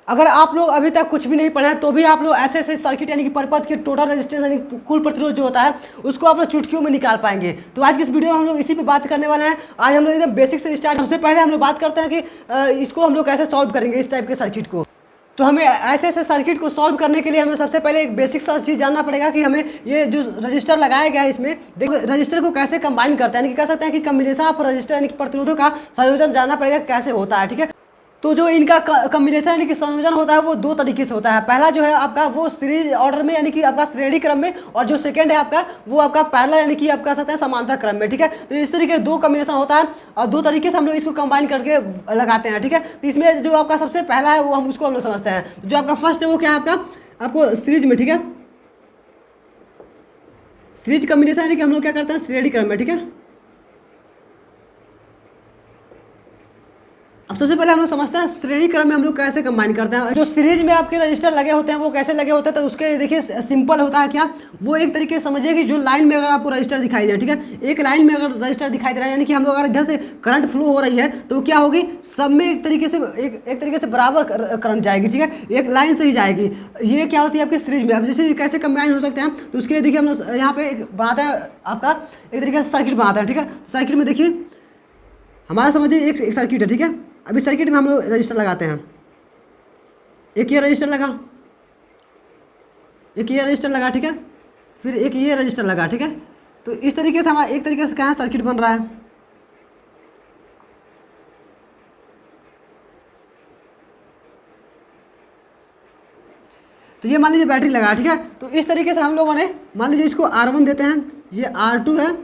अगर आप लोग अभी तक कुछ भी नहीं पढ़े हैं तो भी आप लोग ऐसे ऐसे सर्किट यानी कि परपथ के टोटल रेजिस्टेंस यानी कुल प्रतिरोध जो होता है उसको आप लोग चुटकियों में निकाल पाएंगे। तो आज की इस वीडियो में हम लोग इसी पे बात करने वाले हैं। आज हम लोग एकदम बेसिक से स्टार्ट, सबसे पहले हम लोग बात करते हैं कि इसको हम लोग कैसे सॉल्व करेंगे इस टाइप के सर्किट को। तो हमें ऐसे ऐसे सर्किट को सॉल्व करने के लिए हमें सबसे पहले एक बेसिक सा चीज़ जानना पड़ेगा कि हमें ये जो रजिस्टर लगाया गया है इसमें देखो रजिस्टर को कैसे कंबाइन करते हैं, यानी कि कह सकते हैं कि कम्बिनेशन ऑफ रजिस्टर यानी कि प्रतिरोधों का संयोजन जानना पड़ेगा कैसे होता है। ठीक है, तो जो इनका कम्बिनेशन यानी कि संयोजन होता है वो दो तरीके से होता है। पहला जो है आपका वो सीरीज ऑर्डर में यानी कि आपका श्रेणी क्रम में, और जो सेकंड है आपका वो आपका पैरेलल यानी कि आप कह सकते हैं समांतर क्रम में। ठीक है, तो इस तरीके दो कम्बिनेशन होता है और दो तरीके से हम लोग इसको कंबाइन करके लगाते हैं। ठीक है, तो इसमें जो आपका सबसे पहला है वो हम उसको हम लोग समझते हैं। जो आपका फर्स्ट है वो क्या है आपका आपको सीरीज में। ठीक है, सीरीज कम्बिनेशन यानी कि हम लोग क्या करते हैं श्रेणी क्रम में। ठीक है, अब सबसे पहले हम लोग समझते हैं श्रेणी क्रम में हम लोग कैसे कंबाइन करते हैं। जो सीरीज में आपके रजिस्टर लगे होते हैं वो कैसे लगे होते हैं, तो उसके देखिए सिंपल होता है क्या, वो एक तरीके से समझिए कि जो लाइन में अगर आपको रजिस्टर दिखाई दे, ठीक है, एक लाइन में अगर रजिस्टर दिखाई दे रहा है यानी कि हम लोग अगर इधर से करंट फ्लो हो रही है तो क्या होगी, सब में एक तरीके से एक तरीके से बराबर करंट जाएगी। ठीक है, एक लाइन से ही जाएगी। ये क्या होती है आपकी सीरीज में। अब जैसे कैसे कंबाइन हो सकते हैं, तो उसके लिए देखिए हम लोग यहाँ पे बनाते हैं आपका एक तरीके से सर्किट बनाते हैं। ठीक है, सर्किट में देखिए हमारा समझिए एक सर्किट है। ठीक है, अभी सर्किट में हम लोग रजिस्टर लगाते हैं। एक ये रजिस्टर लगा, एक ये रजिस्टर लगा, ठीक है, फिर एक ये रजिस्टर लगा। ठीक है, तो इस तरीके से हमारा एक तरीके से क्या सर्किट बन रहा है। तो ये मान लीजिए बैटरी लगा, ठीक है, तो इस तरीके से हम लोगों ने मान लीजिए इसको R1 देते हैं, ये R2 है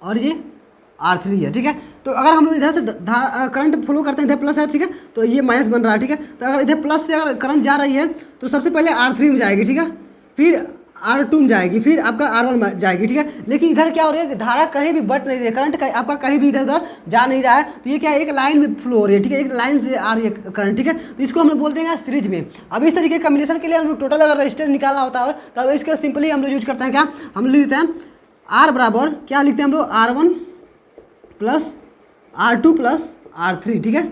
और ये R3 है। ठीक है, तो अगर हम लोग इधर से करंट फ्लो करते हैं, इधर प्लस है, ठीक है, तो ये माइनस बन रहा है। ठीक है, तो अगर इधर प्लस से अगर करंट जा रही है तो सबसे पहले R3 में जाएगी। ठीक है, फिर R2 में जाएगी, फिर आपका R1 में जाएगी। ठीक है, लेकिन इधर क्या हो रही है, धारा कहीं भी बट नहीं रही है, करंट आपका कहीं भी इधर उधर जा नहीं रहा है। तो ये क्या है, एक लाइन में फ्लो हो रही है। ठीक है, एक लाइन से आ रही है करंट। ठीक है, तो इसको हम लोग बोलते हैं सीरीज में। अब इस तरीके कम्बिनेशन के लिए हम लोग टोटल अगर रजिस्टर निकालना होता है तो इसका सिंपली हम लोग यूज करते हैं क्या, हम लिख देते हैं R बराबर क्या लिखते हैं हम लोग, R1 plus R2 plus R3। ठीक है,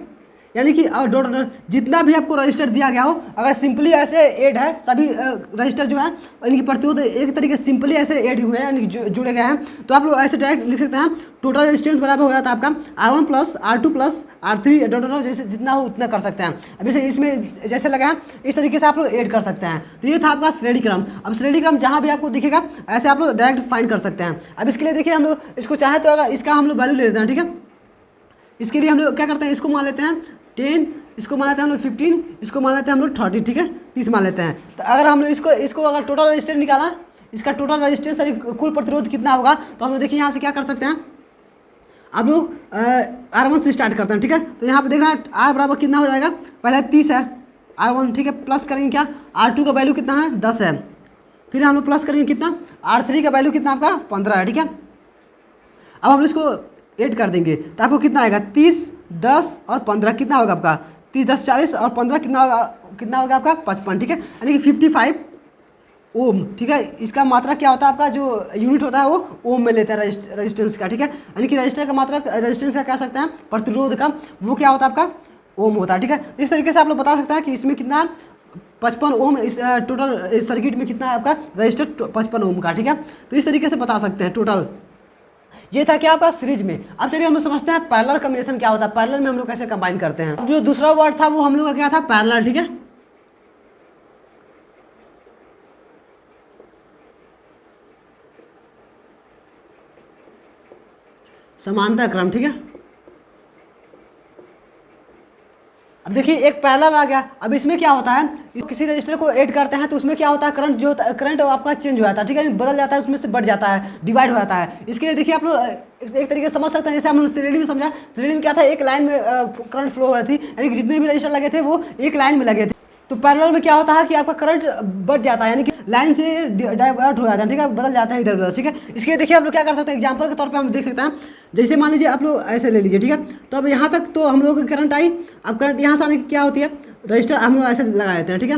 यानी कि डॉट जितना भी आपको रजिस्टर दिया गया हो, अगर सिंपली ऐसे ऐड है सभी रजिस्टर जो है यानी कि प्रतिरोध एक तरीके से सिंपली ऐसे ऐड हुए हैं यानी कि जुड़े गए हैं, तो आप लोग ऐसे डायरेक्ट लिख सकते हैं टोटल रेजिस्टेंस बराबर हो जाता है आपका R1 plus R2 plus R3 dot जैसे जितना हो उतना कर सकते हैं। अब जैसे इसमें जैसे लगा इस तरीके से आप लोग ऐड कर सकते हैं। तो ये था आपका श्रेणी क्रम। अब श्रेणी क्रम जहाँ भी आपको दिखेगा ऐसे आप लोग डायरेक्ट फाइंड कर सकते हैं। अब इसके लिए देखिए हम लोग इसको चाहे तो अगर इसका हम लोग वैल्यू ले लेते हैं। ठीक है, इसके लिए हम लोग क्या करते हैं, इसको मान लेते हैं 10, इसको मान लेते हैं हम लोग 15, इसको मान लेते हैं हम लोग 30। ठीक है, 30 मान लेते हैं। तो अगर हम लोग इसको अगर टोटल रजिस्टेंस निकाला, इसका टोटल रजिस्टेंस यानी कुल प्रतिरोध कितना होगा, तो हम लोग देखिए यहाँ से क्या कर सकते हैं, आप लोग R1 से स्टार्ट करते हैं। ठीक है, तो यहाँ पे देखना R बराबर कितना हो जाएगा, पहले 30 है R1। ठीक है, प्लस करेंगे क्या, R2 का वैल्यू कितना है 10 है, फिर हम लोग प्लस करेंगे कितना, R3 का वैल्यू कितना आपका 15 है। ठीक है, अब हम इसको ऐड कर देंगे तो आपको कितना आएगा, 30 10 और 15 कितना होगा आपका, 30 10 40 और 15 कितना होगा आपका 55। ठीक है, यानी कि 55 ओम। ठीक है, इसका मात्रा क्या होता है आपका, जो यूनिट होता है वो ओम में लेते हैं रेजिस्टेंस का। ठीक है, यानी कि रजिस्टर का मात्रा रेजिस्टेंस का कह सकते हैं प्रतिरोध का, वो क्या होता है आपका ओम होता है। ठीक है, तो इस तरीके से आप लोग बता सकते हैं कि इसमें कितना 55 ओम, इस टोटल सर्किट में कितना है आपका रजिस्टर 55 ओम का। ठीक है, तो इस तरीके से बता सकते हैं टोटल। ये था क्या आपका सीरीज में। अब चलिए हम लोग समझते हैं पैरेलल कम्बिनेशन क्या होता है, पैरेलल में हम लोग कैसे कंबाइन करते हैं। जो दूसरा वर्ड था वो हम लोग का क्या था, पैरेलल। ठीक है, समांतर क्रम। ठीक है, अब देखिए एक पैरेलल आ गया। अब इसमें क्या होता है, किसी रजिस्टर को ऐड करते हैं तो उसमें क्या होता है, करंट जो होता है करंट आपका चेंज हो जाता है। ठीक है, बदल जाता है, उसमें से बढ़ जाता है, डिवाइड हो जाता है। इसके लिए देखिए आप लोग एक तरीके से समझ सकते हैं, जैसे हम लोग श्रेणी में समझा, श्रेणी में क्या था, एक लाइन में करंट फ्लो हो रही थी, यानी कि जितने भी रजिस्टर लगे थे वो एक लाइन में लगे थे। तो पैरेलल में क्या होता है कि आपका करंट बढ़ जाता है, यानी कि लाइन से डाइवर्ट हो जाता है। ठीक है, बदल जाता है इधर उधर। ठीक है, इसके लिए देखिए आप लोग क्या कर सकते हैं, एग्जांपल के तौर पे हम देख सकते हैं, जैसे मान लीजिए आप लोग ऐसे ले लीजिए। ठीक है, तो अब यहाँ तक तो हम लोग की करंट आई। अब करंट यहाँ से आने की क्या होती है, रजिस्टर हम लोग ऐसे लगा देते हैं। ठीक है,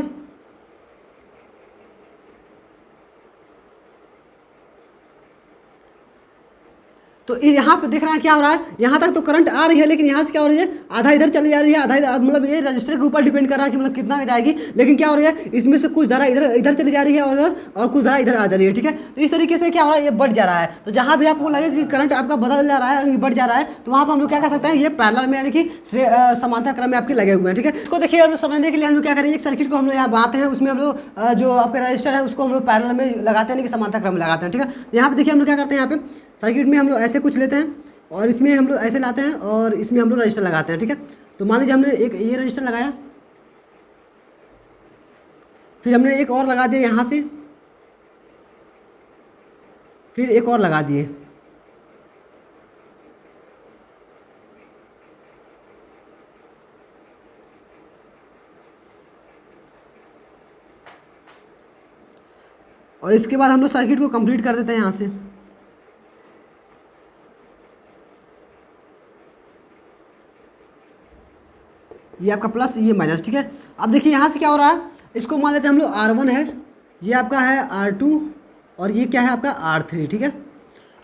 तो यहाँ पे देख रहे हैं क्या हो रहा है, यहाँ तक तो करंट आ रही है, लेकिन यहाँ से क्या हो रही है, आधा इधर चली जा रही है, आधा इधर, मतलब ये रजिस्टर के ऊपर डिपेंड कर रहा है कि मतलब कितना जाएगी। लेकिन क्या हो रही है, इसमें से कुछ धारा इधर इधर चली जा रही है और कुछ धारा इधर आ जा रही है, ठीक है। तो इस तरीके से क्या हो रहा है, ये बढ़ जा रहा है। तो जहाँ भी आपको लगे कि करंट आपका बदल जा रहा है, बढ़ जा रहा है, तो वहाँ पर हम लोग क्या कर सकते हैं, ये पैरेलल में यानी कि समांतर क्रम में आपके लगे हुए हैं, ठीक है। इसको देखिए हम लोग समझने के लिए हम लोग क्या करेंगे, एक सर्किट को हम लोग यहाँ बनाते हैं, उसमें हम लोग जो आपके रजिस्टर है उसको हम लोग पैरेलल में लगाते हैं, यानी कि समांतर क्रम में लगाते हैं, ठीक है। यहाँ पे देखिए हम लोग क्या करते हैं, यहाँ पे सर्किट में हम लोग ऐसे कुछ लेते हैं और इसमें हम लोग ऐसे लाते हैं और इसमें हम लोग रजिस्टर लगाते हैं, ठीक है। तो मान लीजिए हमने एक ये रजिस्टर लगाया, फिर हमने एक और लगा दिया यहाँ से, फिर एक और लगा दिए, और इसके बाद हम लोग सर्किट को कंप्लीट कर देते हैं यहाँ से। ये आपका प्लस, ये माइनस, ठीक है। अब देखिए यहाँ से क्या हो रहा है, इसको मान लेते हैं हम लोग R1 है, ये आपका है R2 और ये क्या है आपका R3, ठीक है।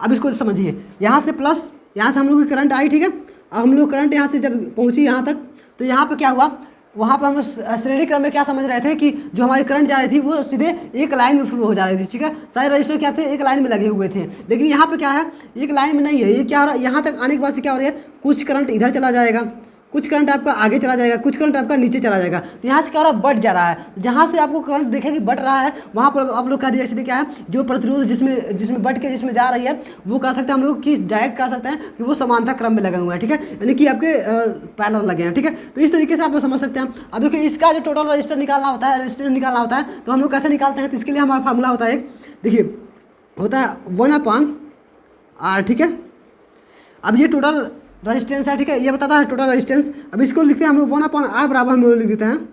अब इसको समझिए, यहाँ से प्लस, यहाँ से हम लोग की करंट आई, ठीक है। अब हम लोग करंट यहाँ से जब पहुँची यहाँ तक, तो यहाँ पे क्या हुआ, वहाँ पर हम श्रेणी क्रम में क्या समझ रहे थे कि जो हमारी करंट जा रही थी वो सीधे एक लाइन में फ्लो हो जा रही थी, ठीक है। सारे रजिस्टर क्या थे, एक लाइन में लगे हुए थे। लेकिन यहाँ पे क्या है, एक लाइन में नहीं है, ये क्या हो रहा है, यहाँ तक आने के बाद से क्या हो रही है, कुछ करंट इधर चला जाएगा, कुछ करंट आपका आगे चला जाएगा, कुछ करंट आपका नीचे चला जाएगा। तो यहाँ से क्या हो रहा है, बढ़ जा रहा है। जहाँ से आपको करंट देखे कि बढ़ रहा है, वहाँ पर आप लोग कह दिया सीधे क्या है, जो प्रतिरोध जिसमें जिसमें बढ़ के जिसमें जा रही है, वो कह सकते हैं हम लोग कि डायरेक्ट कह सकते हैं कि वो समांतर क्रम में लगे हुए हैं, ठीक है, यानी कि आपके पैरेलल लगे हैं, ठीक है। तो इस तरीके से आप लोग समझ सकते हैं। अब देखिए इसका जो टोटल रजिस्टर निकालना होता है, रजिस्टेंस निकालना होता है, तो हम लोग कैसे निकालते हैं, तो इसके लिए हमारा फार्मूला होता है एक, देखिए होता है 1/R, ठीक है। अब ये टोटल रजिस्टेंस है, ठीक है, ये बताता है टोटल रजिस्टेंस। अब इसको लिखते हैं हम लोग 1/R बराबर हम लोग लिख देते हैं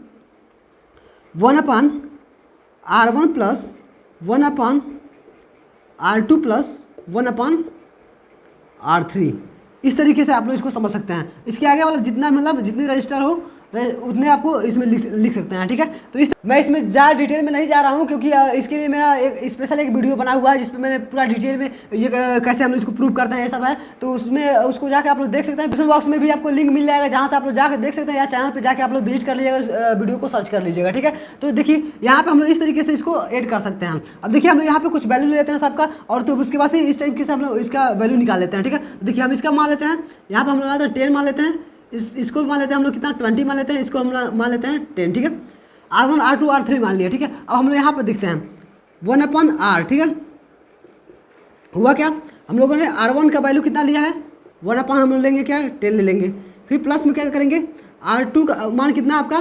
1/R1 plus 1/R2 plus 1/R3। इस तरीके से आप लोग इसको समझ सकते हैं। इसके आगे मतलब जितना, मतलब जितनी रजिस्टर हो उतने आपको इसमें लिख सकते हैं, ठीक है। तो मैं इसमें ज़्यादा डिटेल में नहीं जा रहा हूँ, क्योंकि इसके लिए मेरा एक स्पेशल एक वीडियो बना हुआ है जिसमें मैंने पूरा डिटेल में ये कैसे हम लोग इसको प्रूव करते हैं ये सब है। तो उसमें उसको जाके आप लोग देख सकते हैं, डिस्क्रिप्शन बॉक्स में भी आपको लिंक मिल जाएगा, जहाँ से आप लोग जाकर देख सकते हैं, या चैनल पर जाके आप लोग विजिट कर लीजिएगा, वीडियो को सर्च कर लीजिएगा, ठीक है। तो देखिए यहाँ पर हम लोग इस तरीके से इसको ऐड कर सकते हैं। अब देखिए हम लोग यहाँ पर कुछ वैल्यू लेते हैं सबका, और तो उसके बाद से इस टाइप से हम लोग इसका वैल्यू निकाल लेते हैं, ठीक है। देखिए हम इसका मान लेते हैं, यहाँ पर हम लोग 10 मान लेते हैं, इसको मान लेते हैं हम लोग कितना 20 मान लेते हैं, इसको हम मान लेते हैं 10, ठीक है। R1 R2 R3 मान लिया, ठीक है। अब हम लोग यहाँ पर देखते हैं 1/R, ठीक है। हुआ क्या, हम लोगों ने R1 का वैल्यू कितना लिया है 1/ हम लोग लेंगे क्या 10 ले लेंगे, फिर प्लस में क्या करेंगे, R2 का मान कितना आपका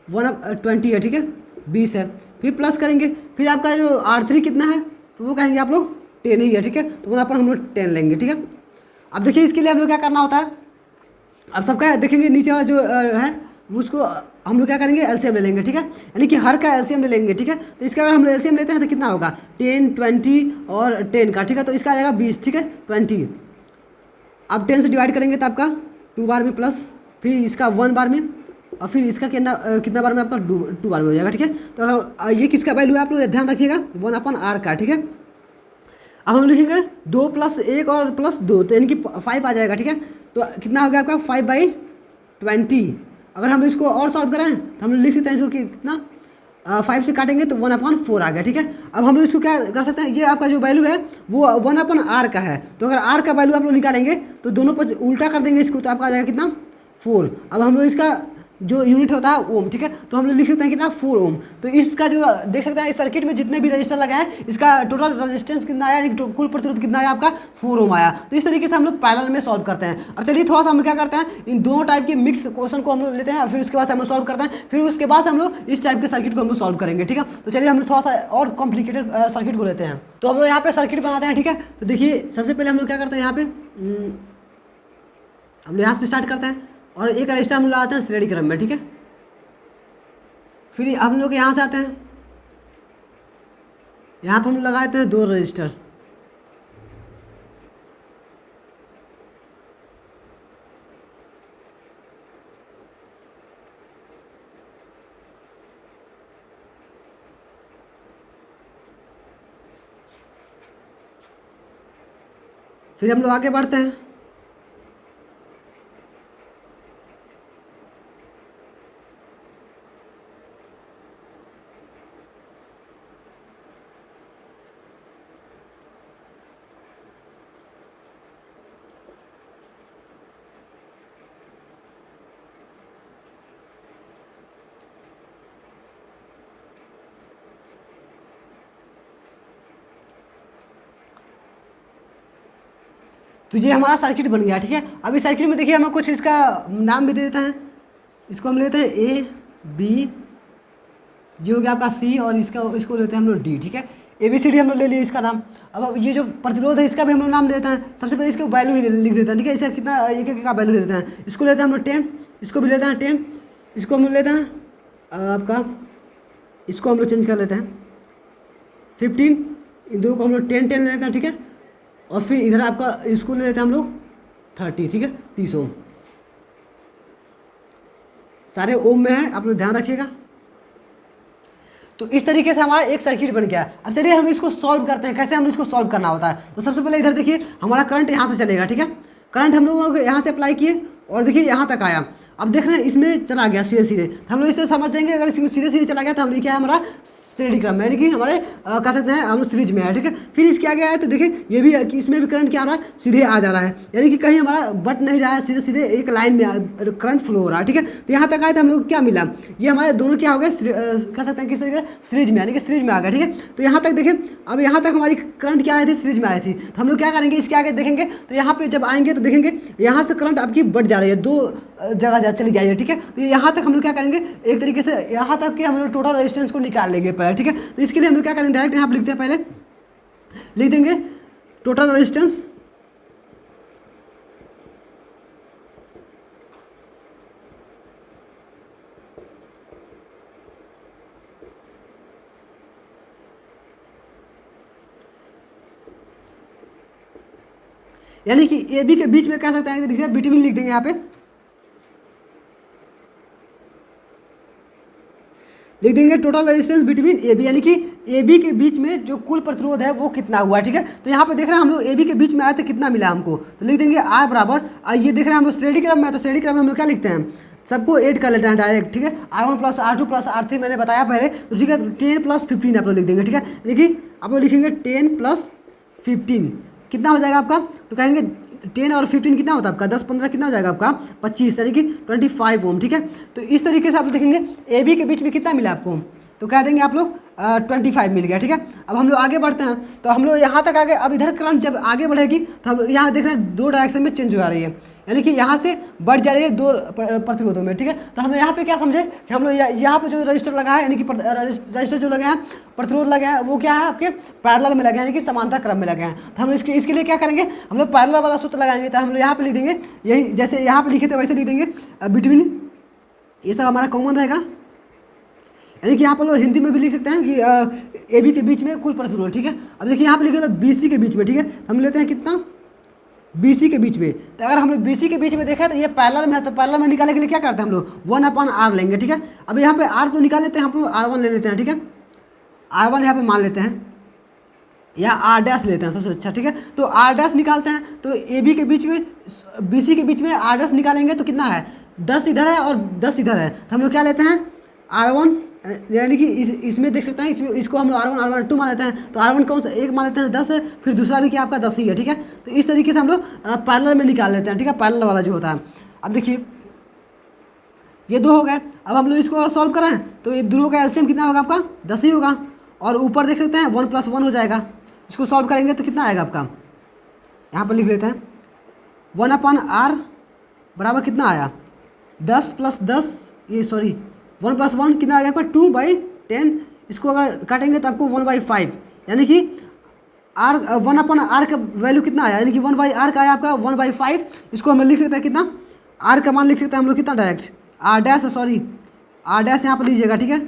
1/20 है, ठीक है, 20 है, फिर प्लस करेंगे, फिर आपका जो R3 कितना है, तो वो कहेंगे आप लोग 10 ही है, ठीक है। तो 1/ हम लोग 10 लेंगे, ठीक है। अब देखिए इसके लिए हम लोग क्या करना होता है, अब सबका देखेंगे नीचे वाला जो है उसको हम लोग क्या करेंगे, एलसीएम ले लेंगे, ठीक है, यानी कि हर का एलसीएम ले लेंगे, ठीक है। तो इसका अगर हम लोग एलसीएम लेते हैं तो कितना होगा 10 20 और 10 का, ठीक है। तो इसका आ जाएगा 20, ठीक है, 20। अब 10 से डिवाइड करेंगे तो आपका 2 बार में प्लस, फिर इसका 1 बार में, और फिर इसका कितना बार में आपका 2 बार में हो जाएगा, ठीक है। तो अगर ये किसका वैल्यू है आप लोग ध्यान रखिएगा 1/R का, ठीक है। अब हम लिखेंगे 2 + 1 और +2, तो यानी कि 5 आ जाएगा, ठीक है। तो कितना हो गया आपका 5/20। अगर हम इसको और सॉल्व करें तो हम लोग लिख सकते हैं इसको कि कितना 5 से काटेंगे तो 1/4 आ गया, ठीक है। अब हम लोग इसको क्या कर सकते हैं, ये आपका जो वैल्यू है वो 1/R का है, तो अगर R का वैल्यू आप लोग निकालेंगे तो दोनों पर उल्टा कर देंगे इसको, तो आपका आ जाएगा कितना 4। अब हम लोग इसका जो यूनिट होता है ओम, ठीक है, तो हम लोग लिख सकते हैं कितना 4 ओम। तो इसका जो देख सकते हैं इस सर्किट में जितने भी रजिस्टर लगा है इसका टोटल रेजिस्टेंस कितना आया, यानी कुल प्रतिरोध कितना आया आपका 4 ओम आया। तो इस तरीके से हम लोग पैरेलल में सॉल्व करते हैं। अब चलिए थोड़ा सा हम क्या करते हैं, इन दोनों टाइप के मिक्स क्वेश्चन को हम लोग लेते हैं, फिर उसके बाद हम लोग सॉल्व करते हैं, फिर उसके बाद हम लोग इस टाइप के सर्किट को हम लोग सॉल्व करेंगे, ठीक है। तो चलिए हम लोग थोड़ा सा और कॉम्प्लिकेटेड सर्किट को लेते हैं। तो हम लोग यहाँ पे सर्किट बनाते हैं, ठीक है। तो देखिए सबसे पहले हम लोग क्या करते हैं, यहाँ पे हम लोग यहाँ से स्टार्ट करते हैं और एक रजिस्टर हम लोग लगाते हैं श्रेणी क्रम में, ठीक है। फिर हम लोग यहाँ से आते हैं, यहाँ पर हम लगाते हैं 2 रजिस्टर, फिर हम लोग आगे बढ़ते हैं। तो ये हमारा सर्किट बन गया, ठीक है। अब इस सर्किट में देखिए हमें कुछ इसका नाम भी दे देते हैं। इसको हम लेते हैं ए बी, ये हो गया आपका सी, और इसको लेते हैं हम लोग डी, ठीक है। ए बी सी डी हम लोग ले लिए इसका नाम। अब ये जो प्रतिरोध है इसका भी हम लोग नाम देते हैं। सबसे पहले इसका वैल्यू ही लिख देते हैं, ठीक है। इसका कितना एक एक का वैल्यू ले देते हैं। इसको लेते हैं हम लोग 10, इसको भी लेते हैं 10, इसको हम लोग लेते हैं आपका, इसको हम लोग चेंज कर लेते हैं 15, इन दो को हम लोग 10 10 लेते हैं, ठीक है। और फिर इधर आपका इसको ले लेते हैं हम लोग 30, ठीक है, 30 ओम। सारे ओम में है, आप लोग ध्यान रखिएगा। तो इस तरीके से हमारा एक सर्किट बन गया। अब चलिए हम इसको सॉल्व करते हैं, कैसे हम इसको सॉल्व करना होता है। तो सबसे पहले इधर देखिए हमारा करंट यहाँ से चलेगा, ठीक है। करंट हम लोग यहाँ से अप्लाई किए और देखिए यहाँ तक आया। अब देख रहे हैं इसमें चला गया सीधे सीधे, हम लोग इससे समझ जाएंगे अगर इसमें सीधे सीधे चला गया तो हम क्या है हमारा श्रेणी क्रम में, यानी कि हमारे कह सकते हैं हम लोग सीरीज में है, ठीक है। फिर इसके आगे आया तो देखिए ये भी कि इसमें भी करंट क्या आ रहा है, सीधे आ जा रहा है, यानी कि कहीं हमारा बट नहीं रहा है, सीधे सीधे एक लाइन में करंट फ्लो हो रहा है, ठीक है। तो यहाँ तक आए तो हम लोग क्या मिला, ये हमारे दोनों क्या हो गए, कह सकते हैं किस तरीके सीरीज में, यानी कि सीरीज में आ गया, ठीक है। तो यहाँ तक देखिए अब यहाँ तक हमारी करंट क्या आई थी, सीरीज में आई थी। तो हम लोग क्या करेंगे, इसके आगे देखेंगे तो यहाँ पे जब आएंगे तो देखेंगे यहाँ से करंट आपकी बढ़ जा रही है, दो जगह चली जाइए, ठीक है। तो यहाँ तक हम लोग क्या करेंगे, एक तरीके से यहाँ तक कि हम लोग टोटल रेजिस्टेंस को निकाल लेंगे पहले, ठीक है। तो इसके लिए हम लोग क्या करेंगे, डायरेक्ट यहाँ पे लिखते हैं, पहले लिख देंगे टोटल रेजिस्टेंस यानी कि ए बी के बीच में कह सकते हैं, देखिए बिटवीन लिख देंगे यहाँ पे, लिख देंगे total resistance between A B, यानी कि ए बी के बीच में जो कुल प्रतिरोध है वो कितना हुआ है, ठीक है। तो यहाँ पे देख रहे हैं हम लोग ए बी के बीच में आए तो कितना मिला हमको, तो लिख देंगे आर बराबर, ये देख रहे हैं हम लोग श्रेणी क्रम में, तो श्रेणी क्रम में हम लोग क्या लिखते हैं, सबको ऐड कर लेते हैं डायरेक्ट, ठीक है। R1 plus R2 plus R3 मैंने बताया पहले, तो ठीक है 10 प्लस 15 आप लोग लिख देंगे, ठीक है। देखिए आप लोग लिखेंगे 10 प्लस 15 कितना हो जाएगा आपका, तो कहेंगे 10 और 15 कितना होता है आपका, 10 15 कितना हो जाएगा आपका 25, यानी कि 25 ओम, ठीक है। तो इस तरीके से आप लोग देखेंगे ए बी के बीच में कितना मिला आपको, तो कह देंगे आप लोग 25 मिल गया, ठीक है। अब हम लोग आगे बढ़ते हैं, तो हम लोग यहाँ तक आगे, अब इधर करंट जब आगे बढ़ेगी तो हम यहाँ देख रहे हैं दो डायरेक्शन में चेंज हो जा रही है, यानी कि यहाँ से बढ़ जा रही है दो प्रतिरोधों में, ठीक है। तो हम यहाँ पे क्या समझे कि हम लोग यहाँ पे जो रजिस्टर लगा है, यानी कि रजिस्टर जो लगे हैं, प्रतिरोध लगे हैं, वो क्या है आपके पैरेलल में लगे हैं, यानी कि समांतर क्रम में लगे हैं। तो हम लोग इसके लिए क्या करेंगे, हम लोग पैरेलल वाला सूत्र लगाएंगे। तो हम लोग यहाँ पे लिख देंगे, यही जैसे यहाँ पे लिखे थे वैसे लिख देंगे बिटवीन, ये सब हमारा कॉमन रहेगा, यानी कि यहाँ पर लोग हिंदी में भी लिख सकते हैं कि ए बी के बीच में कुल प्रतिरोध, ठीक है। अब देखिए यहाँ पे लिखे बी सी के बीच में, ठीक है। हम लेते हैं कितना, बी सी के बीच में। तो अगर हम लोग बी सी के बीच में देखें तो ये पैरेलल में है, तो पैरेलल में निकालने के लिए क्या करते हैं हम लोग 1/r लेंगे, ठीक है। अब यहाँ पे r तो निकाल लेते हैं, हम लोग R1 ले लेते हैं, ठीक है। R1 यहाँ पे मान लेते हैं, या आर डैश लेते हैं सबसे अच्छा, ठीक है। तो आर डैश निकालते हैं, तो ए बी के बीच में बी सी के बीच में आर डैश निकालेंगे तो कितना है, 10 इधर है और 10 इधर है। तो हम लोग क्या लेते हैं R1, यानी कि इसमें देख सकते हैं, इसमें इसको हम लोग R1 2 मान लेते हैं। तो R1 कौन सा एक मान लेते हैं 10 है, फिर दूसरा भी क्या आपका 10 ही है, ठीक है। तो इस तरीके से हम लोग पैरेलल में निकाल लेते हैं, ठीक है, पैरेलल वाला जो होता है। अब देखिए ये दो हो गए, अब हम लोग इसको और सॉल्व कराएं तो ये दोनों का एलसीएम कितना होगा आपका 10 ही होगा, और ऊपर देख सकते हैं 1 + 1 हो जाएगा। इसको सॉल्व करेंगे तो कितना आएगा आपका, यहाँ पर लिख लेते हैं 1/r बराबर कितना आया 10 + 10, ये सॉरी 1 + 1 कितना आ गया आपका 2/10। इसको अगर काटेंगे तो आपको 1/5, यानी कि r 1/r का वैल्यू कितना आया, यानी कि 1/r का आया आपका 1/5। इसको हम लिख सकते हैं कितना, r का मान लिख सकते हैं हम लोग कितना direct r dash, sorry r dash यहाँ पर लीजिएगा, ठीक है।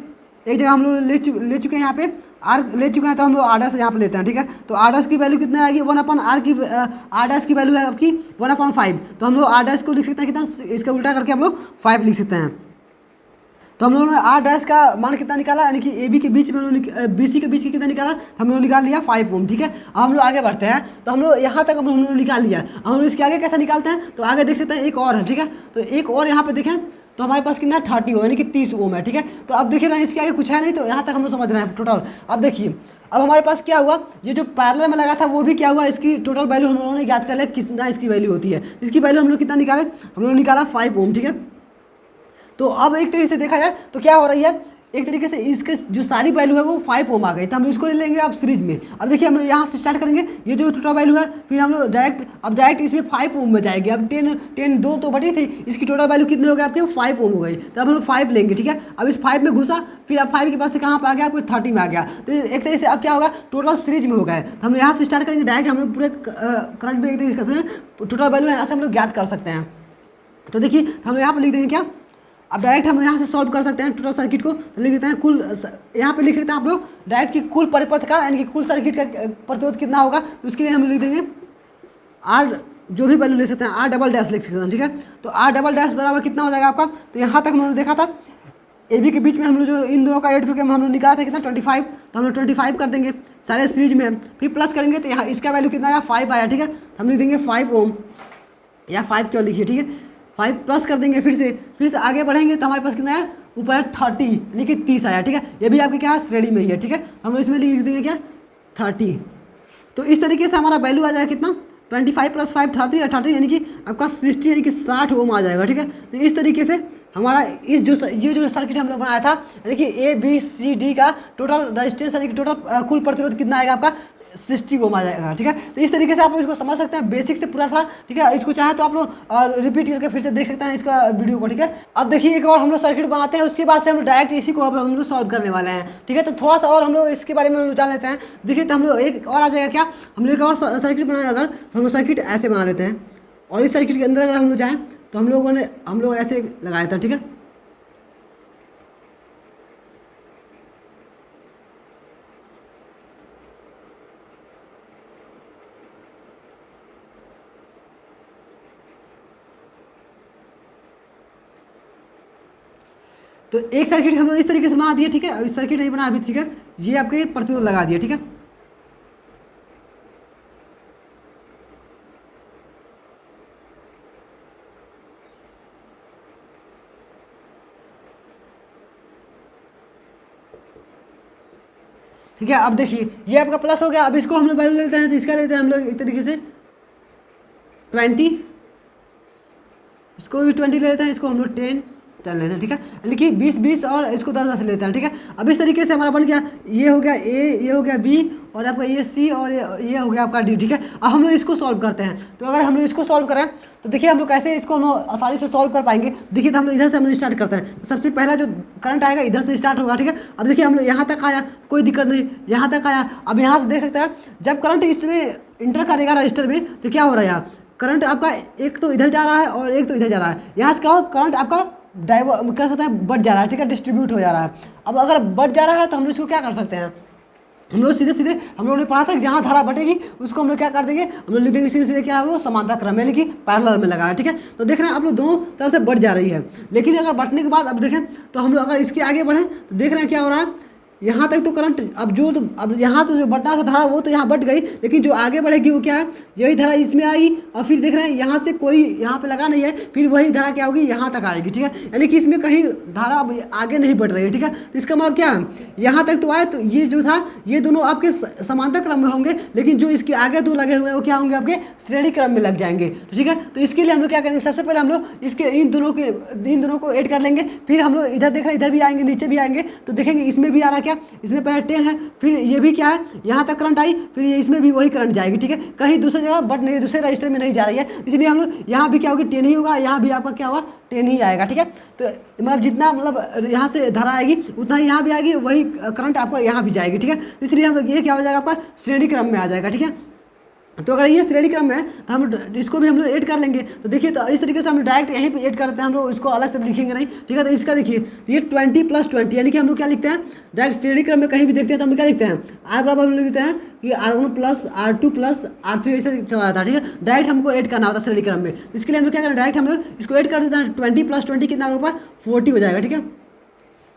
एक जगह हम लोग ले चुके हैं, यहाँ पे r ले चुके हैं, तो हम लोग r डैश यहाँ पे लेते हैं, ठीक है। तो r डैश की वैल्यू कितना आएगी 1/r की, r डैश की वैल्यू है आपकी 1/5। तो हम लोग r डैश को लिख सकते हैं कितना, इसका उल्टा करके हम लोग 5 लिख सकते हैं। तो हम लोगों ने आर डैश का मान कितना निकाला, यानी कि ए बी के बीच में बी सी के बीच कितना निकाला, हम लोग निकाल लिया 5 ओम। ठीक है, अब हम लोग आगे बढ़ते हैं। तो हम लोग यहाँ तक हम लोग निकाल लिया। अब हम लोग इसके आगे कैसे निकालते हैं, तो आगे देख सकते हैं एक और है। ठीक है, तो एक और यहाँ पे देखें तो हमारे पास कितना 30 ओम यानी कि 30 ओम है। ठीक है, तो अब देखिए ना इसके आगे कुछ है नहीं, तो यहाँ तक हम लोग समझ रहे हैं टोटल। अब देखिए अब हमारे पास क्या हुआ, ये जो पैरेलल में लगा था वो भी क्या हुआ, इसकी टोटल वैल्यू हम लोगों ने ज्ञात कर लिया कितना इसकी वैल्यू होती है। इसकी वैल्यू हम लोग कितना निकाले, हम लोग निकाला 5 ओम। ठीक है, तो अब एक तरीके से देखा जाए तो क्या हो रही है, एक तरीके से इसके जो सारी वैल्यू है वो 5 ओम आ गई, तो हम इसको ले लेंगे अब सीरीज में। अब देखिए हम यहाँ से स्टार्ट करेंगे, ये जो टोटल वैल्यू है, फिर हम लोग डायरेक्ट इसमें 5 ओम में जाएगी। अब 10 2 तो बटी थी, इसकी टोटल वैल्यू कितने हो गए आपके 5 ओम हो गई, तो अब हम लोग 5 लेंगे। ठीक है, अब इस 5 में घुसा, फिर अब 5 के पास से कहाँ पर आ गया, आपको 30 में आ गया। तो एक तरीके से अब क्या होगा, टोटल सीरीज में हो गए। तो हम यहाँ से स्टार्ट करेंगे, डायरेक्ट हम लोग पूरे करंट में एक तरीके से टोटल वैल्यू यहाँ से हम लोग ज्ञात कर सकते हैं। तो देखिए हम यहाँ पर लिख देंगे क्या, अब डायरेक्ट हम यहाँ से सॉल्व कर सकते हैं टोटल सर्किट को। तो लिख देते हैं कुल, यहाँ पे लिख सकते हैं आप लोग डायरेक्ट की कुल परिपथ का, यानी कि कुल सर्किट का प्रतिरोध कितना होगा। तो उसके लिए हम लिख देंगे आर, जो भी वैल्यू लिख सकते हैं, आर डबल डैश लिख सकते हैं। ठीक है, तो आर डबल डैश बराबर कितना हो जाएगा आपका, तो यहाँ तक हम लोगों ने देखा था ए बी के बीच में हम लोग जो इन दोनों का ऐड करके हम लोग निकाला था कितना 25, तो हम लोग 25 कर देंगे सारे सीरीज में, फिर प्लस करेंगे तो यहाँ इसका वैल्यू कितना आया 5 आया। ठीक है, हम लिख देंगे 5 ओम, या 5 क्यों लिखिए। ठीक है, 5 प्लस कर देंगे, फिर से आगे बढ़ेंगे तो हमारे पास कितना है, ऊपर 30 यानी कि 30 आया। ठीक है, ये भी आपके क्या है श्रेणी में ही है। ठीक है, हम लोग इसमें लिख देंगे क्या 30। तो इस तरीके से हमारा वैल्यू आ जाएगा कितना 25 + 5 30 या 30 यानी कि आपका 60 यानी कि 60 ओम आ जाएगा। ठीक है, तो इस तरीके से हमारा ये जो सर्किट हम लोग बनाया था, यानी कि ए बी सी डी का टोटल रेजिस्टेंस यानी कि टोटल कुल प्रतिरोध कितना आएगा आपका 60 ओम आ जाएगा। ठीक है, तो इस तरीके से आप लोग इसको समझ सकते हैं, बेसिक से पूरा था। ठीक है, इसको चाहे तो आप लोग रिपीट करके फिर से देख सकते हैं इसका वीडियो को। ठीक है, अब देखिए एक और हम लोग सर्किट बनाते हैं, उसके बाद से हम लोग डायरेक्ट इसी को अब हम लोग सॉल्व करने वाले हैं। ठीक है, तो थोड़ा सा और हम लोग इसके बारे में हम लोग जान लेते हैं। देखिए तो हम लोग एक और आ जाएगा क्या, हम लोग एक और सर्किट बनाए, अगर हम लोग सर्किट ऐसे बना लेते हैं, और इस सर्किट के अंदर अगर हम लोग जाएँ तो हम लोग ऐसे लगाया था। ठीक है, तो एक सर्किट हम लोग इस तरीके से बना दिए। ठीक है, अब इस सर्किट नहीं बना अभी। ठीक है, ये आपके प्रतिरोध लगा दिए। ठीक है, ठीक है, अब देखिए ये आपका प्लस हो गया। अब इसको हम लोग वैल्यू लेते हैं, तो इसका लेते हैं हम लोग एक तरीके से 20, इसको भी 20 ले लेते हैं, इसको हम लोग 10 लेते हैं। ठीक है, यानी कि 20 20 और इसको 10 10 लेते हैं। ठीक है, अब इस तरीके से हमारा बन गया, ये हो गया ए, ये हो गया बी, और आपका ये सी, और ये हो गया आपका डी। ठीक है, अब हम लोग इसको सॉल्व करते हैं। तो अगर हम लोग इसको सॉल्व करें तो देखिए हम लोग कैसे इसको हम लोग आसानी से सॉल्व कर पाएंगे। देखिए तो हम लोग इधर से हम लोग स्टार्ट करते हैं, तो सबसे पहला जो करंट आएगा इधर से स्टार्ट होगा। ठीक है, अब देखिए हम लोग यहाँ तक आया, कोई दिक्कत नहीं, यहाँ तक आया। अब यहाँ से देख सकते हैं जब करंट इसमें इंटर करेगा रजिस्टर में, तो क्या हो रहा है, यहाँ करंट आपका एक तो इधर जा रहा है और एक तो इधर जा रहा है। यहाँ से क्या हो, करंट आपका डाइवर कह सकते हैं बढ़ जा रहा है। ठीक है, डिस्ट्रीब्यूट हो जा रहा है। अब अगर बढ़ जा रहा है तो हम लोग इसको क्या कर सकते हैं, हम लोग सीधे सीधे हम लोगों ने पढ़ा था कि जहाँ धारा बटेगी उसको हम लोग क्या कर देंगे, हम लोग लिख देंगे सीधे सीधे क्या है वो समांतर क्रम यानी कि पैरेलल में लगा है। ठीक है, तो देख रहे हैं आप लोग दोनों तरफ से बढ़ जा रही है। लेकिन अगर बढ़ने के बाद अब देखें तो हम लोग अगर इसके आगे बढ़ें तो देख रहे हैं क्या हो रहा है, यहाँ तक तो करंट अब यहाँ तो जो बढ़ना था धारा वो तो यहाँ बढ़ गई, लेकिन जो आगे बढ़ेगी वो क्या है, यही धारा इसमें आएगी, और फिर देख रहे हैं यहाँ से कोई यहाँ पे लगा नहीं है, फिर वही धारा क्या होगी यहाँ तक आएगी। ठीक है, यानी कि इसमें कहीं धारा अब आगे नहीं बढ़ रही है। ठीक है, तो इसका मतलब क्या है, यहाँ तक तो आए तो ये जो था ये दोनों आपके समांतर क्रम में होंगे, लेकिन जो इसके आगे दो लगे हुए हैं वो क्या होंगे, आपके श्रेणी क्रम में लग जाएंगे। ठीक है, तो इसके लिए हम लोग क्या करेंगे, सबसे पहले हम लोग इसके इन दोनों को ऐड कर लेंगे, फिर हम लोग इधर देख रहे हैं इधर भी आएंगे, नीचे भी आएंगे, तो देखेंगे इसमें भी आ रहा क्या, इसमें पहले 10 है, फिर ये भी क्या है यहाँ तक करंट आई, फिर ये इसमें भी वही करंट जाएगी। ठीक है, कहीं दूसरी जगह बट नहीं, दूसरे रजिस्टर में नहीं जा रही है, इसलिए हम लोग यहाँ भी क्या होगी 10 ही होगा, यहाँ भी आपका क्या होगा 10 ही आएगा। ठीक है, तो मतलब जितना मतलब यहाँ से धारा आएगी उतना ही यहाँ भी आएगी, वही करंट आपका यहाँ भी जाएगी। ठीक है, इसलिए हम ये क्या हो जाएगा आपका श्रेणी क्रम में आ जाएगा। ठीक है, तो अगर ये श्रेणी क्रम में है तो हम इसको भी हम लोग ऐड कर लेंगे। तो देखिए तो इस तरीके से हम डायरेक्ट यहीं पे ऐड करते हैं, हम लोग इसको अलग से लिखेंगे नहीं। ठीक है, तो इसका देखिए ये 20 + 20 यानी कि हम लोग क्या लिखते हैं, डायरेक्ट श्रेणी क्रम में कहीं भी देखते हैं तो हम क्या लिखते हैं, R बराबर हम लिखते हैं कि R1 + R2 + R3 ऐसे चला जाता है। ठीक है, डायरेक्ट हमको ऐड करना होता है श्रेणी क्रम में, इसके लिए हम क्या करें, डायरेक्ट हम लोग इसको ऐड कर देते हैं। 20 + 20 कितना होगा 40 हो जाएगा। ठीक है,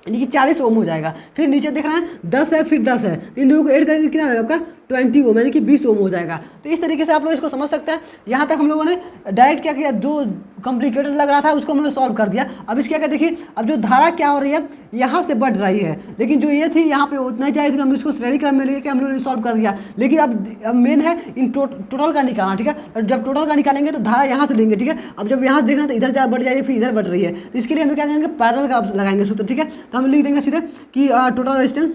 यानी कि 40 ओम हो जाएगा। फिर नीचे देख रहे हैं 10 है, फिर 10 है, तो इन दोनों को ऐड करेंगे कितना होगा आपका 20 ओम, यानी कि 20 ओम हो जाएगा। तो इस तरीके से आप लोग इसको समझ सकते हैं। यहाँ तक हम लोगों ने डायरेक्ट क्या किया, जो कॉम्प्लिकेटेड लग रहा था उसको हमने सॉल्व कर दिया। अब इसके आगे देखिए, अब जो धारा क्या हो रही है, यहाँ से बढ़ रही है, लेकिन जो ये थी यहाँ पे उतना ही चाहिए थी, तो हम इसको श्रेणी क्रम में लेके हम लोगों ने सॉल्व कर दिया। लेकिन अब मेन है इन टोटल का निकालना, ठीक है। और जब टोटल का निकालेंगे तो धारा यहाँ से लेंगे, ठीक है। अब जब यहाँ देखना तो इधर बढ़ जाएगी, फिर इधर बढ़ रही है, तो इसके लिए हम क्या करेंगे, पैरेलल का लगाएंगे सूत्र, ठीक है। तो हम लिख देंगे सीधे कि टोटल रेजिस्टेंस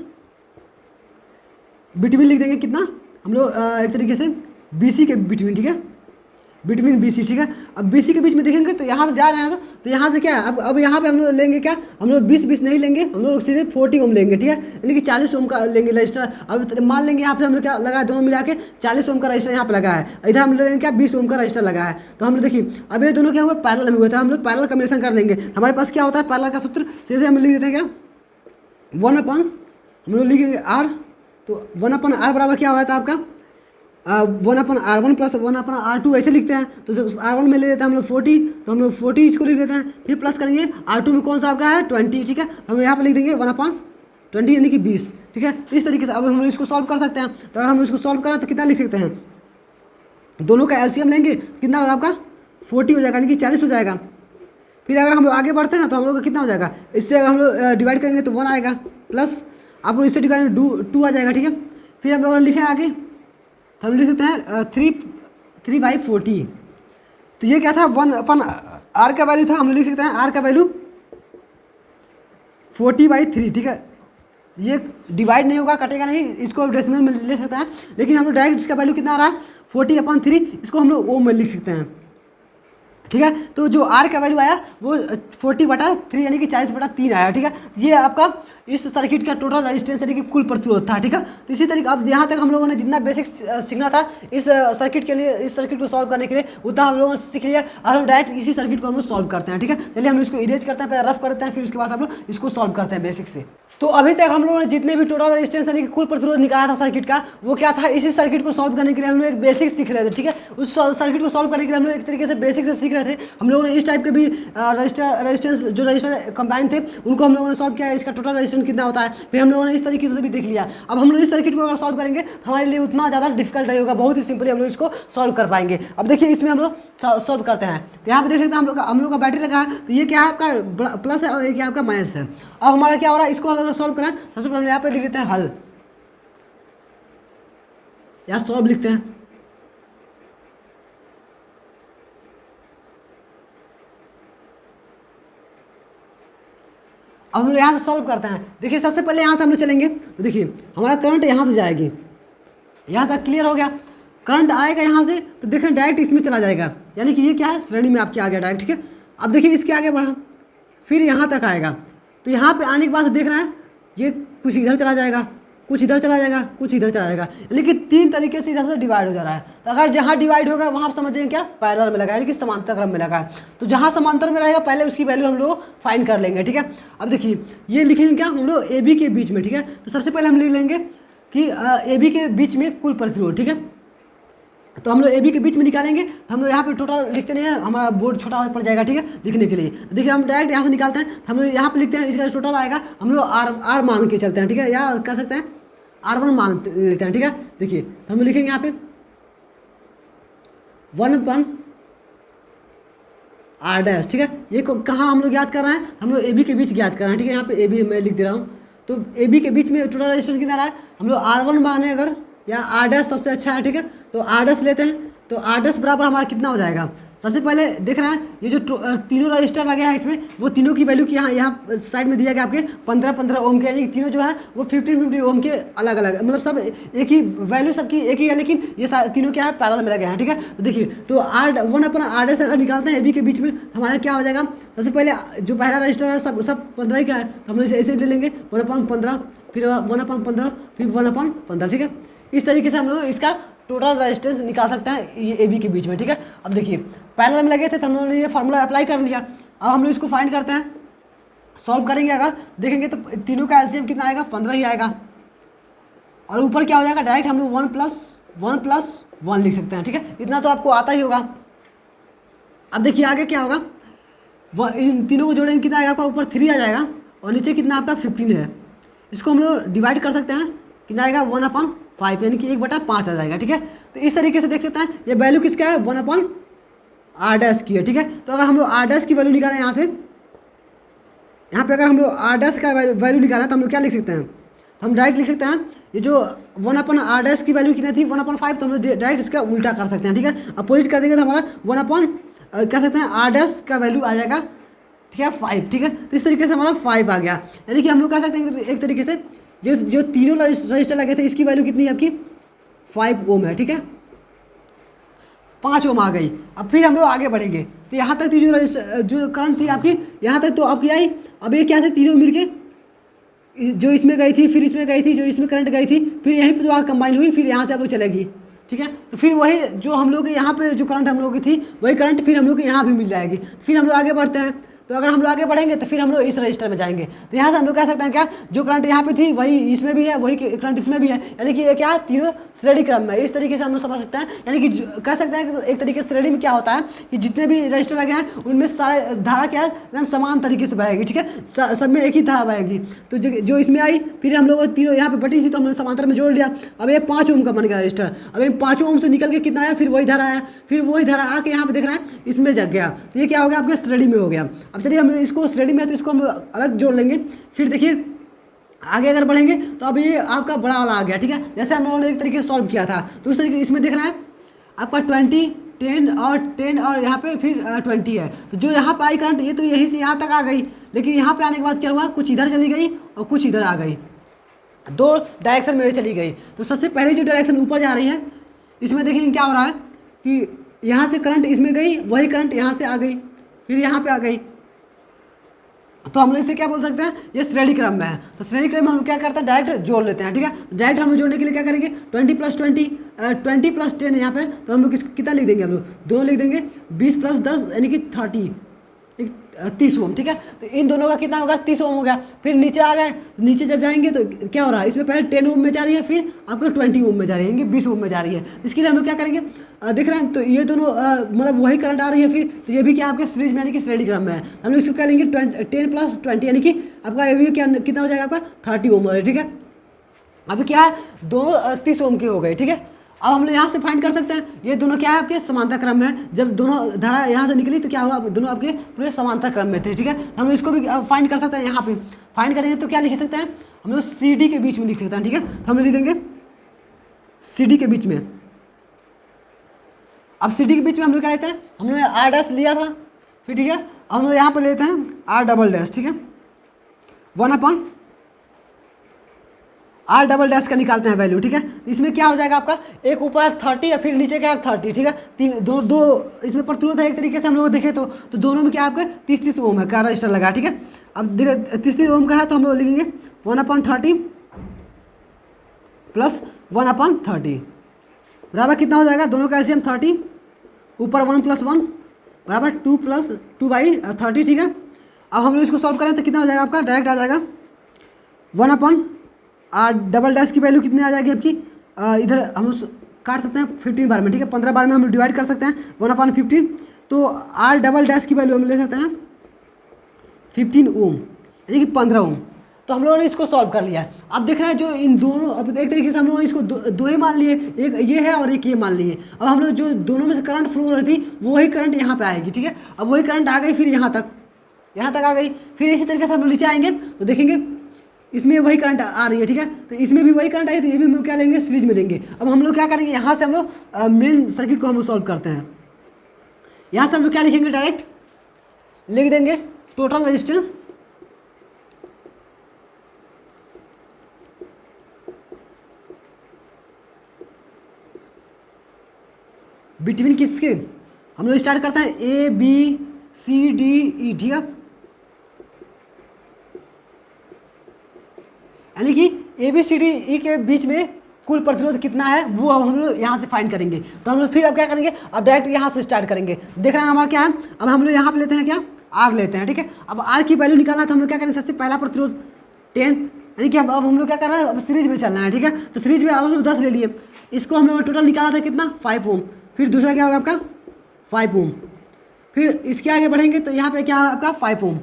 बिटवीन लिख देंगे कितना, हम लोग एक तरीके से BC के बिटवीन, ठीक है, बिटवीन BC, ठीक है। अब BC के बीच में देखेंगे तो यहाँ से जा रहे हैं, तो यहाँ से क्या है, अब यहाँ पे हम लोग लेंगे क्या, हम लोग 20 नहीं लेंगे, हम लोग सीधे 40 ओम लेंगे, ठीक है, यानी कि 40 ओम का लेंगे रजिस्टर। अब मान लेंगे यहाँ पे हम लोग क्या लगा है, दोनों मिला के 40 ओम का रजिस्टर यहाँ पे लगा है, इधर हम लोग लेंगे क्या 20 ओम का रजिस्टर लगा है। तो हम लोग देखिए अब ये दोनों क्या हुआ, पैरेलल में हुआ था, हम लोग पैरेलल कॉम्बिनेशन कर लेंगे। हमारे पास क्या होता है पैरेलल का सूत्र, सीधे हम लिख देते हैं क्या 1 अपन हम लोग लिखेंगे R, तो 1/R बराबर क्या हुआ था आपका 1/R1 प्लस 1/R2 ऐसे लिखते हैं। तो जब R1 में ले लेते हैं हम लोग 40, तो हम लोग 40 इसको लिख देते हैं, फिर प्लस करेंगे R2 में कौन सा आपका है 20, ठीक है। हम यहाँ पे लिख देंगे 1/20 यानी कि 20, ठीक है। तो इस तरीके से अब हम लोग इसको सॉल्व कर सकते हैं। तो अगर हम इसको सॉल्व करें तो कितना लिख सकते हैं, दोनों का LCM लेंगे, कितना होगा आपका 40 हो जाएगा, यानी कि 40 हो जाएगा। फिर अगर हम लोग आगे बढ़ते हैं तो हम लोग का कितना हो जाएगा, इससे अगर हम लोग डिवाइड करेंगे तो 1 आएगा, प्लस आप लोग इससे डिवाइड 2 आ जाएगा, ठीक है। फिर हम लोग लिखें आगे, तो हम लिख सकते हैं 3/40। तो ये क्या था 1/R का वैल्यू था, हम लोग लिख सकते हैं R का वैल्यू 40/3, ठीक है। ये डिवाइड नहीं होगा, कटेगा नहीं, इसको डेसिमल में ले सकते हैं, लेकिन हम लोग डायरेक्ट इसका वैल्यू कितना आ रहा है 40/3, इसको हम लोग ओम में लिख सकते हैं, ठीक है। तो जो R का वैल्यू आया वो 40/3 यानी कि 40/3 आया, ठीक है। ये आपका इस सर्किट का टोटल रेजिस्टेंस यानी कि कुल प्रतिरोध था, ठीक है। तो इसी तरीके अब यहाँ तक हम लोगों ने जितना बेसिक सीखना था इस सर्किट के लिए, इस सर्किट को सॉल्व करने के लिए, उतना हम लोगों ने सीख लिया। और हम डायरेक्ट इसी सर्किट को हम लोग सॉल्व करते हैं, ठीक है। चलिए हम इसको इरेज करते हैं, पहले रफ करते हैं, फिर उसके बाद हम लोग इसको सॉल्व करते हैं बेसिक से। तो अभी तक हम लोगों ने जितने भी टोटल रेजिस्टेंस यानी कि कुल प्रतिरोध निकाला था सर्किट का, वो क्या था, इसी सर्किट को सॉल्व करने के लिए हम लोग एक बेसिक सीख रहे थे, ठीक है। उस सर्किट को सॉल्व करने के लिए हम लोग एक तरीके से बेसिक से सीख रहे थे। हम लोगों ने इस टाइप के भी रेजिस्टेंस जो रजिस्टर कंबाइन थे उनको हम लोगों ने सॉल्व किया, इसका टोटल रेजिस्टेंस कितना होता है, फिर हम लोगों ने इस तरीके से भी देख लिया। अब हम लोग इस सर्किट को अगर सॉल्व करेंगे तो हमारे लिए उतना ज़्यादा डिफिकल्ट नहीं होगा, बहुत ही सिंपली हम लोग इसको सॉल्व कर पाएंगे। अब देखिए इसमें हम लोग सॉल्व करते हैं, तो यहाँ पे देख सकते हैं हम लोग का बैटरी लगा है, तो ये क्या है आपका प्लस है और ये क्या आपका माइनस है। अब हमारा क्या हो रहा है, इसको अगर सॉल्व करें सबसे पहले यहाँ पे लिख देते हैं हल, यहाँ सॉल्व लिखते हैं। अब हम लोग यहाँ से सॉल्व करते हैं। देखिए सबसे पहले यहाँ से हम लोग चलेंगे, तो देखिए हमारा करंट यहाँ से जाएगी, यहाँ तक क्लियर हो गया। करंट आएगा यहाँ से तो देखें डायरेक्ट इसमें चला जाएगा, यानी कि ये क्या है श्रेणी में आपके आ गया डायरेक्ट, ठीक है। अब देखिए इसके आगे बढ़ा, फिर यहाँ तक आएगा, तो यहाँ पे आने के बाद देख रहे हैं ये कुछ इधर चला जाएगा, कुछ इधर चला जाएगा, कुछ इधर चला जाएगा, यानी कि 3 तरीके से इधर से डिवाइड हो जा रहा है। तो अगर जहाँ डिवाइड होगा वहाँ आप समझेंगे क्या पैरेलल में लगा है, यानी कि समांतर क्रम में लगा है। तो जहाँ समांतर में रहेगा पहले उसकी वैल्यू हम लोग फाइंड कर लेंगे, ठीक है। अब देखिए ये लिखेंगे क्या हम लोग AB के बीच में, ठीक है। तो सबसे पहले हम लिख लेंगे कि AB के बीच में कुल प्रतिरोध, ठीक है। तो हम लोग AB के बीच में निकालेंगे, तो हम लोग यहाँ पे टोटल लिखते नहीं है, हमारा बोर्ड छोटा पड़ जाएगा, ठीक है, लिखने के लिए। देखिए हम डायरेक्ट यहाँ से निकालते हैं, हम लोग यहाँ पे लिखते हैं, इसका टोटल आएगा, हम लोग R मान के चलते हैं, ठीक है, या कह सकते हैं R1 मान लेते हैं, ठीक है। देखिए तो हम लिखेंगे यहाँ पे 1/R', ठीक है। ये कहाँ हम लोग याद कर रहे हैं, हम लोग AB के बीच याद कर रहे हैं, ठीक है। यहाँ पे AB मैं लिख दे रहा हूँ, तो AB के बीच में टोटल रेजिस्टेंस कितना रहा है, हम लोग R1 माने अगर, या R' सबसे अच्छा है, ठीक है। तो R' लेते हैं, तो R' बराबर हमारा कितना हो जाएगा। सबसे पहले देख रहे हैं ये जो तीनों रजिस्टर लगे हैं इसमें, वो तीनों की वैल्यू की यहाँ साइड में दिया गया आपके 15-15 ओम के, यानी तीनों जो है वो 15-15 ओम के अलग अलग, मतलब सब एक ही वैल्यू सबकी एक ही है, लेकिन ये तीनों क्या है पैरेलल में लगे हैं, ठीक है। तो देखिए तो R1/R' अगर निकालते हैं AB के बीच में हमारा क्या हो जाएगा, सबसे पहले जो पहला रजिस्टर है सब 15 ही का है, तो हम लोग ऐसे ले लेंगे 1/15, फिर 1/15, फिर 1/15, ठीक है। इस तरीके से हम लोग इसका टोटल रेजिस्टेंस निकाल सकते हैं ये AB के बीच में, ठीक है। अब देखिए पैरेलल में लगे थे तो हम लोगों ने ये फार्मूला अप्लाई कर लिया। अब हम लोग इसको फाइंड करते हैं, सॉल्व करेंगे, अगर देखेंगे तो तीनों का LCM कितना आएगा 15 ही आएगा, और ऊपर क्या हो जाएगा डायरेक्ट हम लोग 1+1+1 लिख सकते हैं, ठीक है। इतना तो आपको आता ही होगा। अब देखिए आगे क्या होगा, इन तीनों को जोड़ेंगे कितना आएगा आपका, ऊपर 3 आ जाएगा, और नीचे कितना आपका 15 है। इसको हम लोग डिवाइड कर सकते हैं, कितना आएगा 1/5 यानी कि 1/5 आ जाएगा। ठीक है, तो इस तरीके से देख सकते हैं ये वैल्यू किसका है 1/r' की है। ठीक है, तो अगर हम लोग r' की वैल्यू निकालें यहाँ से, यहाँ पे अगर हम लोग r' का वैल्यू निकालें तो हम लोग क्या लिख सकते हैं, हम डायरेक्ट लिख सकते हैं ये जो 1/r' की वैल्यू कितनी थी 1/5, तो हम लोग डायरेक्ट इसका उल्टा कर सकते हैं। ठीक है, अपोजिट कर देंगे तो हमारा 1 कह सकते हैं r' का वैल्यू आ जाएगा, ठीक है 5। ठीक है, तो इस तरीके से हमारा 5 आ गया। यानी कि हम लोग कह सकते हैं एक तरीके से जो जो तीनों रजिस्टर लगे थे इसकी वैल्यू कितनी है आपकी 5 ओम है। ठीक है, 5 ओम आ गई। अब फिर हम लोग आगे बढ़ेंगे तो यहाँ तक थी जो करंट थी आपकी, यहाँ तक तो आपकी आई। अब ये क्या थे तीनों मिलके, जो इसमें गई थी फिर इसमें गई थी, जो इसमें करंट गई थी फिर यहीं पे जो आगे कंबाइन हुई, फिर यहाँ से आप लोग चलेगी। ठीक है, तो फिर वही जो हम लोग यहाँ पे जो करंट हम लोग की थी वही करंट फिर हम लोग को यहाँ भी मिल जाएगी। फिर हम लोग आगे बढ़ते हैं, तो अगर हम लोग आगे बढ़ेंगे तो फिर हम लोग इस रजिस्टर में जाएंगे। तो यहाँ से हम लोग कह सकते हैं क्या, जो करंट यहाँ पे थी वही इसमें भी है, वही करंट इसमें भी है, यानी कि ये क्या तीनों श्रेणी क्रम में। इस तरीके से हम लोग समझ सकते हैं, यानी कि कह सकते हैं कि एक तरीके से श्रेणी में क्या होता है कि जितने भी रजिस्टर लगे हैं उनमें सारे धारा क्या है एकदम समान तरीके से बहेगी। ठीक है, सब में एक ही धारा बहेगी। तो जो इसमें आई फिर हम लोग तीनों यहाँ पे बटी थी तो हम लोग समांतर में जोड़ लिया। अब ये 5 ओम का बन गया रजिस्टर। अब ये 5 ओम से निकल के कितना आया, फिर वही धारा आया, फिर वही धारा आके यहाँ पे देख रहे हैं इसमें जग गया। तो ये क्या हो गया आपके श्रेणी में हो गया। अब चलिए हम इसको श्रेणी में है तो इसको हम अलग जोड़ लेंगे। फिर देखिए आगे अगर बढ़ेंगे तो अब ये आपका बड़ा वाला आ गया। ठीक है, जैसे हम लोगों ने एक तरीके से सॉल्व किया था, तो उस तरीके इसमें देख रहा है आपका 20 10 और यहाँ पे फिर 20 है। तो जो यहाँ पे आई करंट ये तो यहीं से यहाँ तक आ गई, लेकिन यहाँ पे आने के बाद क्या हुआ, कुछ इधर चली गई और कुछ इधर आ गई, 2 डायरेक्शन में चली गई। तो सबसे पहले जो डायरेक्शन ऊपर जा रही है इसमें देखिए क्या हो रहा है कि यहाँ से करंट इसमें गई, वही करंट यहाँ से आ गई, फिर यहाँ पे आ गई। तो हम लोग इसे क्या बोल सकते हैं, ये श्रेणी क्रम में है। तो श्रेणी क्रम में हम क्या करते हैं डायरेक्ट जोड़ लेते हैं। ठीक है, डायरेक्ट हम लोग जोड़ने के लिए क्या करेंगे 20 + 20 20 + 10 यहाँ पे, तो हम लोग कितना लिख देंगे, हम लोग दोनों लिख देंगे 20 + 10 यानी कि 30 ओम। ठीक है, तो इन दोनों का कितना होगा 30 ओम हो गया। फिर नीचे आ गए, नीचे जब जाएंगे तो क्या हो रहा है, इसमें पहले 10 ओम में जा रही है, फिर आपको 20 ओम में जा रही है, 20 ओम में जा रही है। इसके लिए हम लोग क्या करेंगे, देख रहे हैं तो ये दोनों मतलब वही करंट आ रही है, फिर तो ये भी क्या आपके सीरीज में यानी कि श्रेणी क्रम में है। हम लोग इसको क्या लेंगे 10 + 20 यानी कि आपका ये भी क्या कितना हो जाएगा आपका 30 ओम हो रहा है। ठीक है, अभी क्या है दोनों 30 ओम की हो गई। ठीक है, अब हम लोग यहाँ से फाइंड कर सकते हैं ये दोनों क्या है आपके समांतर क्रम में। जब दोनों धारा यहाँ से निकली तो क्या हुआ, दोनों आपके पूरे समांतर क्रम में थे। ठीक है, तो हम लोग इसको भी फाइंड कर सकते हैं। यहाँ पे फाइंड करेंगे तो क्या लिख सकते हैं, हम लोग CD के बीच में लिख सकते हैं। ठीक है, तो हम लोग लिख देंगे CD के बीच में। अब CD के बीच में हम लोग क्या लेते हैं, हम लोग r' लिया था, फिर ठीक है हम लोग यहाँ पर लेते हैं r'। ठीक है, 1/r" का निकालते हैं वैल्यू। ठीक है, इसमें क्या हो जाएगा आपका एक ऊपर 30 या फिर नीचे क्या 30। ठीक है, तीन दो इसमें प्रतिरोध है एक तरीके से हम लोग देखें तो दोनों में क्या आपका 30 ओम है का रजिस्टर लगा। ठीक है, अब देखिए 30 ओम का है तो हम लोग लिखेंगे 1/30 + 1/30 बराबर कितना हो जाएगा, दोनों का एलसीएम 30, ऊपर 1 + 1 बराबर 2 + 2/30। ठीक है, अब हम लोग इसको सॉल्व करें तो कितना हो जाएगा आपका, डायरेक्ट आ जाएगा 1/r" की वैल्यू कितनी आ जाएगी आपकी, इधर हम लोग काट सकते हैं 15 बार में। ठीक है, 15 बार में हम डिवाइड कर सकते हैं 1/15। तो r" की वैल्यू हम ले सकते हैं 15 ओम यानी कि 15 ओम। तो हम लोगों ने इसको सॉल्व कर लिया है। अब देख रहे हैं जो इन दोनों, अब एक तरीके से हम लोगों ने इसको दो ही मान लिए, एक ये है और एक ये मान लिए। अब हम लोग जो दोनों में से करंट फ्लो हो रही थी वही करंट यहाँ पे आएगी। ठीक है, अब वही करंट आ गई, फिर यहाँ तक आ गई, फिर इसी तरीके से हम लोग नीचे आएंगे तो देखेंगे इसमें वही करंट आ रही है। ठीक है, तो इसमें भी वही करंट आई, तो ये भी हम लोग क्या लेंगे सीरीज में लेंगे। अब हम लोग क्या करेंगे, यहाँ से हम लोग मेन सर्किट को हम लोग सॉल्व करते हैं। यहाँ से हम लोग क्या लिखेंगे, डायरेक्ट लिख देंगे टोटल रेजिस्टेंस बिटवीन किसके, हम लोग स्टार्ट करते हैं ABCDE। ठीक है, यानी कि ABCDE के बीच में कुल प्रतिरोध कितना है वो हम लोग यहाँ से फाइंड करेंगे। तो हम लोग फिर अब क्या करेंगे, अब डायरेक्ट यहाँ से स्टार्ट करेंगे। देख रहे हैं हमारा क्या है, अब हम लोग यहाँ पे लेते हैं क्या R लेते हैं। ठीक है, अब R की वैल्यू निकालना तो हम लोग क्या करेंगे, सबसे पहला प्रतिरोध 10 यानी कि अब हम लोग क्या कर रहे हैं, अब सीरीज में चलना है। ठीक है, तो सीरीज में अब हम लोग 10 ले लिए, इसको हम लोग टोटल निकाला था कितना 5 ओम। फिर दूसरा क्या होगा आपका 5 ओम, फिर इसके आगे बढ़ेंगे तो यहाँ पे क्या होगा आपका 5 ओम।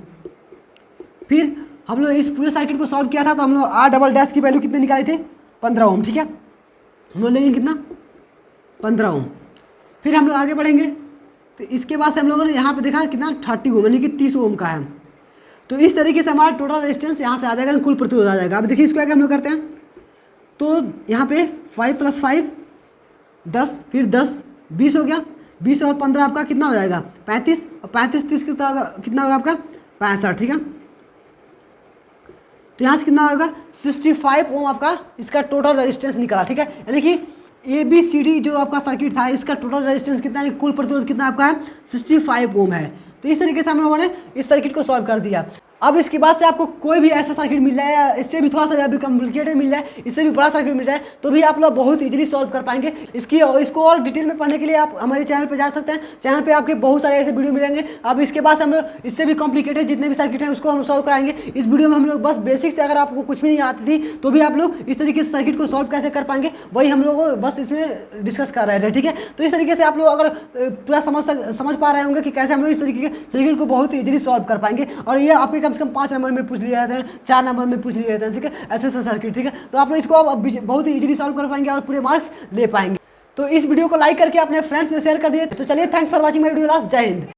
फिर हम लोग इस पूरे सर्किट को सॉल्व किया था, तो हम लोग आर डबल डैश की वैल्यू कितने निकाले थे, 15 ओम। ठीक है, हम लोग लेंगे कितना, 15 ओम। फिर हम लोग आगे बढ़ेंगे, तो इसके बाद से हम लोगों ने यहाँ पे देखा कितना 30 ओम, यानी कि 30 ओम का है। तो इस तरीके से हमारा टोटल रेजिस्टेंस यहाँ से आ जाएगा, कुल प्रतिरोध आ जाएगा। अब देखिए इसको क्या हम लोग करते हैं, तो यहाँ पे 5 + 5 10, फिर 10 20 हो गया, 20 और 15 आपका कितना हो जाएगा, 35, और 35 30 कितना होगा आपका 65। ठीक है, तो यहाँ से कितना होगा 65 ओम आपका इसका टोटल रेजिस्टेंस निकला। ठीक है, यानी कि ABCD जो आपका सर्किट था, इसका टोटल रेजिस्टेंस कितना है, कुल प्रतिरोध कितना आपका है, 65 ओम है। तो इस तरीके से हम लोगों ने इस सर्किट को सॉल्व कर दिया। अब इसके बाद से आपको कोई भी ऐसा सर्किट मिल जाए, या इससे भी थोड़ा सा अभी कॉम्प्लिकेटेड मिल जाए, इससे भी बड़ा सर्किट मिल जाए, तो भी आप लोग बहुत इजीली सॉल्व कर पाएंगे। इसको और डिटेल में पढ़ने के लिए आप हमारे चैनल पर जा सकते हैं। चैनल पे आपके बहुत सारे ऐसे वीडियो मिलेंगे। अब इसके बाद हम लोग इससे भी कॉम्प्लिकेटेड जितने भी सर्किट हैं उसको हम सॉल्व कराएंगे। इस वीडियो में हम लोग बस बेसिक से, अगर आपको कुछ भी नहीं आती थी तो भी आप लोग इस तरीके से सर्किट को सॉल्व कैसे कर पाएंगे, वही हम लोग बस इसमें डिस्कस कर रहे थे। ठीक है, तो इस तरीके से आप लोग अगर पूरा समझ पा रहे होंगे कि कैसे हम लोग इस तरीके के सर्किट को बहुत इजीली सॉल्व कर पाएंगे। और ये आपके कम से कम 5 नंबर में पूछ लिए जाते हैं, 4 नंबर में पूछ लिए जाते हैं। ठीक है, ऐसे सर्किट। ठीक है, तो आप लोग इसको अब बहुत ही इजीली सॉल्व कर पाएंगे और पूरे मार्क्स ले पाएंगे। तो इस वीडियो को लाइक करके अपने फ्रेंड्स में शेयर कर दिए। तो चलिए, thanks for watching my video last. जय हिंद।